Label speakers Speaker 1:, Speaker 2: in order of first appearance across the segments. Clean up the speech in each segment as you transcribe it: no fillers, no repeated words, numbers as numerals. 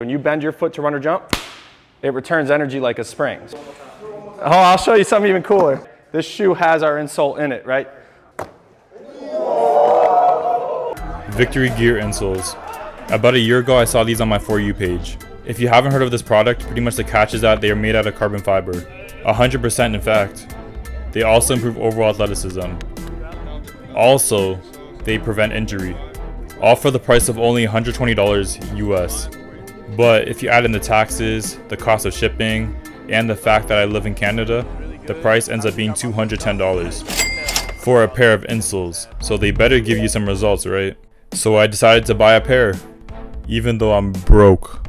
Speaker 1: When you bend your foot to run or jump, it returns energy like a spring. Oh, I'll show you something even cooler. This shoe has our insole in it, right?
Speaker 2: Victory Gear insoles. About a year ago, I saw these on my For You page. If you haven't heard of this product, pretty much the catch is that they are made out of carbon fiber. 100% in fact. They also improve overall athleticism. Also, they prevent injury. All for the price of only $120 US. But if you add in the taxes, the cost of shipping, and the fact that I live in Canada, the price ends up being $210 for a pair of insoles. So they better give you some results, right? So I decided to buy a pair, even though I'm broke.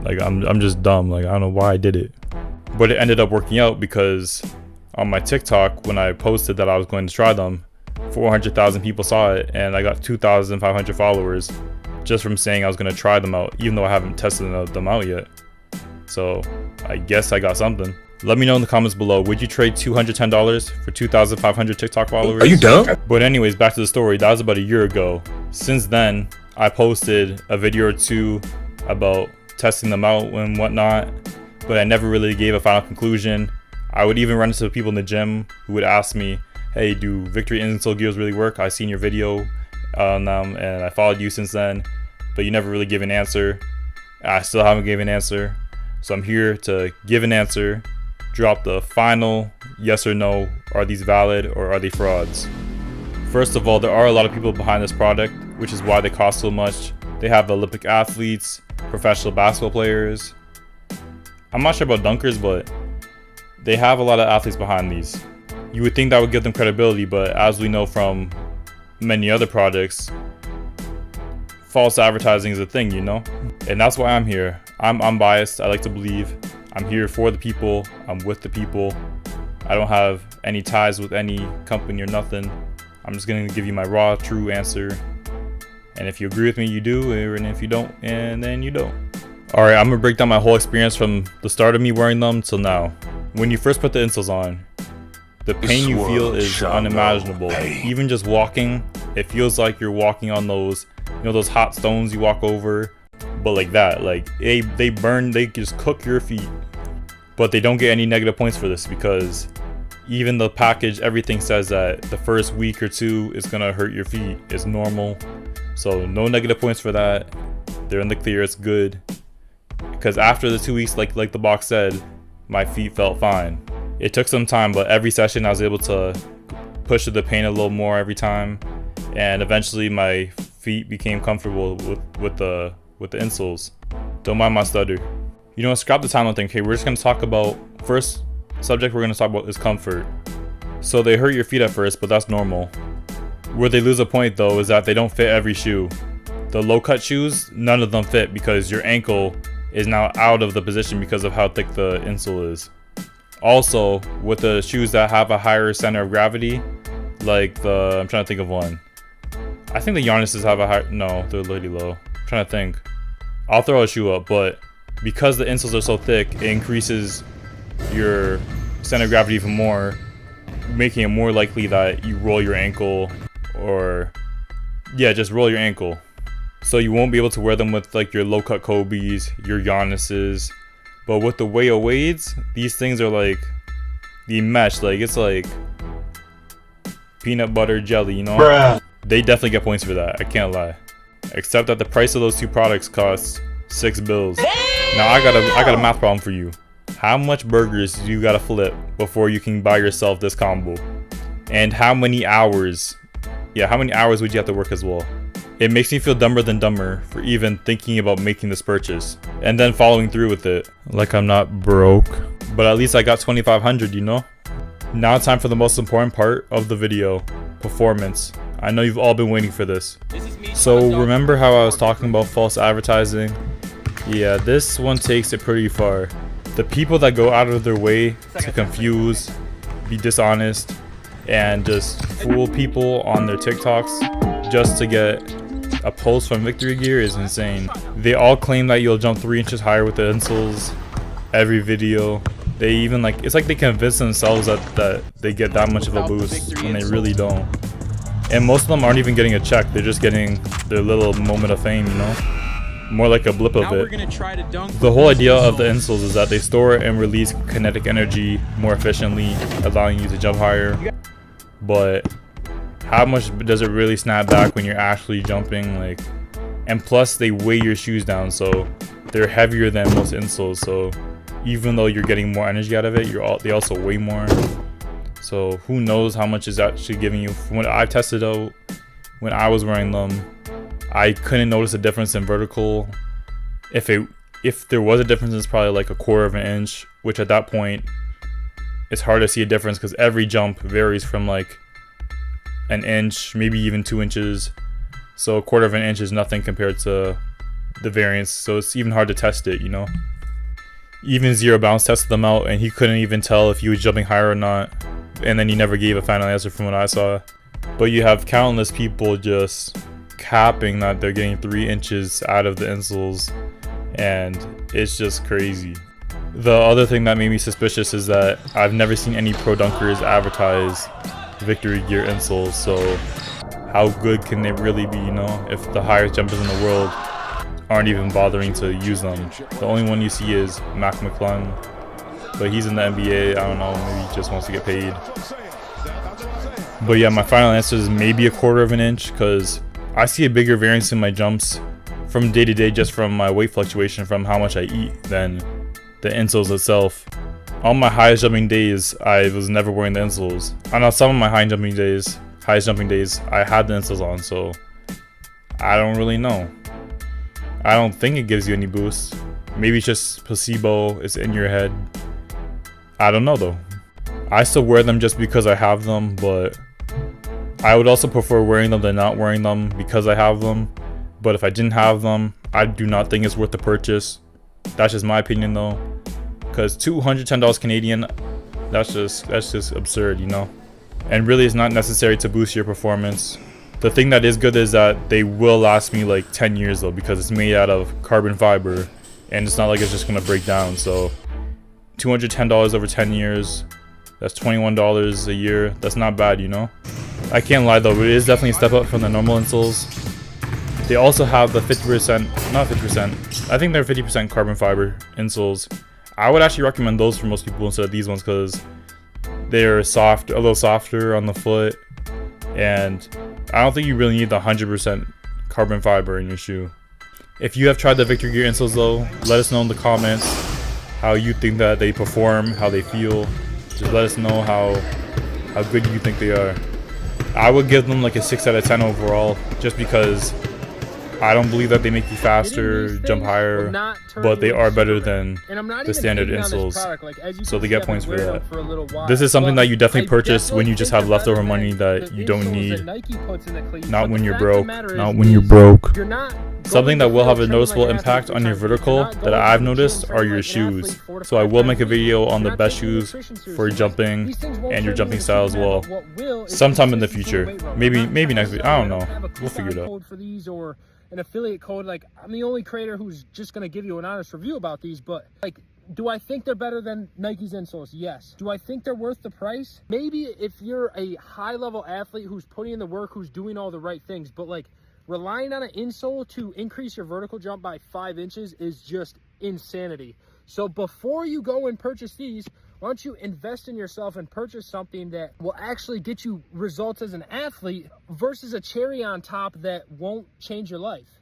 Speaker 2: Like I'm just dumb. Like I don't know why I did it, but it ended up working out because on my TikTok, when I posted that I was going to try them, 400,000 people saw it, and I got 2,500 followers just from saying I was going to try them out, even though I haven't tested them out yet. So I guess I got something. Let me know in the comments below, would you trade $210 for 2,500 TikTok followers?
Speaker 3: Are you dumb?
Speaker 2: But anyways, back to the story. That was about a year ago. Since then, I posted a video or two about testing them out and whatnot, but I never really gave a final conclusion. I would even run into people in the gym who would ask me, hey, do Victory insole gears really work? I seen your video on them and I followed you since then, but you never really give an answer. I still haven't given an answer. So I'm here to give an answer, drop the final yes or no, are these valid or are they frauds? First of all, there are a lot of people behind this product, which is why they cost so much. They have Olympic athletes, professional basketball players. I'm not sure about dunkers, but they have a lot of athletes behind these. You would think that would give them credibility, but as we know from many other products, false advertising is a thing, you know? And that's why I'm here. I'm unbiased. I like to believe I'm here for the people. I'm with the people. I don't have any ties with any company or nothing. I'm just gonna give you my raw, true answer. And if you agree with me, you do, and if you don't, and then you don't. Alright, I'm gonna break down my whole experience from the start of me wearing them till now. When you first put the insoles on, the pain you feel is unimaginable. Even just walking, it feels like you're walking on those, you know, those hot stones you walk over, but like that. Like they burn, they just cook your feet. But they don't get any negative points for this because even the package, everything says that the first week or two is gonna hurt your feet. It's normal. So no negative points for that. They're in the clear, it's good. Because after the 2 weeks, like the box said, my feet felt fine. It took some time, but every session I was able to push the pain a little more every time. And eventually my feet became comfortable with the insoles. Don't mind my stutter. You know, scrap the timeline thing. Okay, we're just gonna talk about, first subject we're gonna talk about is comfort. So they hurt your feet at first, but that's normal. Where they lose a point though is that they don't fit every shoe. The low cut shoes, none of them fit because your ankle is now out of the position because of how thick the insole is. Also, with the shoes that have a higher center of gravity, like I'm trying to think of one. I think the Giannis's have a high, no, they're really low. I'm trying to think. I'll throw a shoe up, but because the insoles are so thick, it increases your center of gravity even more, making it more likely that you roll your ankle or, yeah, just roll your ankle. So you won't be able to wear them with like your low cut Kobe's, your Giannis's. But with the outweighs, these things are like the mesh, like it's like peanut butter jelly, you know?
Speaker 3: Bruh.
Speaker 2: They definitely get points for that, I can't lie. Except that the price of those two products costs $6 bills. Now I got a math problem for you. How much burgers do you gotta flip before you can buy yourself this combo? And how many hours? Yeah, how many hours would you have to work as well? It makes me feel dumber than dumber for even thinking about making this purchase and then following through with it. Like I'm not broke, but at least I got 2,500, you know? Now it's time for the most important part of the video, performance. I know you've all been waiting for this. So remember how I was talking about false advertising? Yeah, this one takes it pretty far. The people that go out of their way to confuse, be dishonest, and just fool people on their TikToks just to get a post from Victory Gear is insane. They all claim that you'll jump 3 inches higher with the insoles every video. They even like, it's like they convince themselves that they get that much of a boost when they really don't. And most of them aren't even getting a check, they're just getting their little moment of fame, you know? more like a blip of
Speaker 3: Now we're
Speaker 2: it.
Speaker 3: gonna try to dunk
Speaker 2: The whole idea of the
Speaker 3: insoles.
Speaker 2: insoles is that they store and release kinetic energy more efficiently, allowing you to jump higher. But how much does it really snap back when you're actually jumping? Like, and plus they weigh your shoes down, so they're heavier than most insoles. So even though you're getting more energy out of it, they also weigh more. So who knows how much is actually giving you. From what I've tested out when I was wearing them, I couldn't notice a difference in vertical. If there was a difference, it's probably like 1/4 of an inch, which at that point it's hard to see a difference because every jump varies from like an inch, maybe even 2 inches. So 1/4 of an inch is nothing compared to the variance, so it's even hard to test it, you know. Even Zero Bounce tested them out and he couldn't even tell if he was jumping higher or not, and then he never gave a final answer from what I saw. But you have countless people just capping that they're getting 3 inches out of the insoles, and it's just crazy. The other thing that made me suspicious is that I've never seen any pro dunkers advertise Victory Gear insoles, so how good can they really be, you know, if the highest jumpers in the world aren't even bothering to use them. The only one you see is Mac McClung, but he's in the NBA. I don't know, maybe he just wants to get paid. But yeah, my final answer is maybe 1/4 of an inch, because I see a bigger variance in my jumps from day to day just from my weight fluctuation from how much I eat than the insoles itself. On my highest jumping days, I was never wearing the insoles. I know some of my highest jumping days, I had the insoles on, so I don't really know. I don't think it gives you any boost. Maybe it's just placebo, it's in your head. I don't know though. I still wear them just because I have them, but I would also prefer wearing them than not wearing them because I have them. But if I didn't have them, I do not think it's worth the purchase. That's just my opinion though. Because $210 Canadian, that's just absurd, you know. And really it's not necessary to boost your performance. The thing that is good is that they will last me like 10 years though, because it's made out of carbon fiber and it's not like it's just gonna break down. So $210 over 10 years, that's $21 a year. That's not bad, you know. I can't lie though, but it is definitely a step up from the normal insoles. They also have the 50%, not 50%, I think they're 50% carbon fiber insoles. I would actually recommend those for most people instead of these ones because they're soft, a little softer on the foot, and I don't think you really need the 100% carbon fiber in your shoe. If you have tried the Victory Gear insoles though, let us know in the comments how you think that they perform, how they feel. Just let us know how good you think they are. I would give them like a 6 out of 10 overall, just because I don't believe that they make you faster, jump higher, but they are better than the standard insoles, so they get points for that. This is something that you definitely purchase when you just have leftover money that you don't need, not when you're broke, Something that will have a noticeable impact on your vertical that I've noticed are your shoes. So I will make a video on the best shoes for jumping and your jumping style as well, sometime in the future. Maybe next week, I don't know, we'll figure it out.
Speaker 3: An affiliate code. Like, I'm the only creator who's just gonna give you an honest review about these, but like, do I think they're better than Nike's insoles? Yes. Do I think they're worth the price? Maybe if you're a high level athlete who's putting in the work, who's doing all the right things, but like relying on an insole to increase your vertical jump by 5 inches is just insanity. So before you go and purchase these, why don't you invest in yourself and purchase something that will actually get you results as an athlete versus a cherry on top that won't change your life?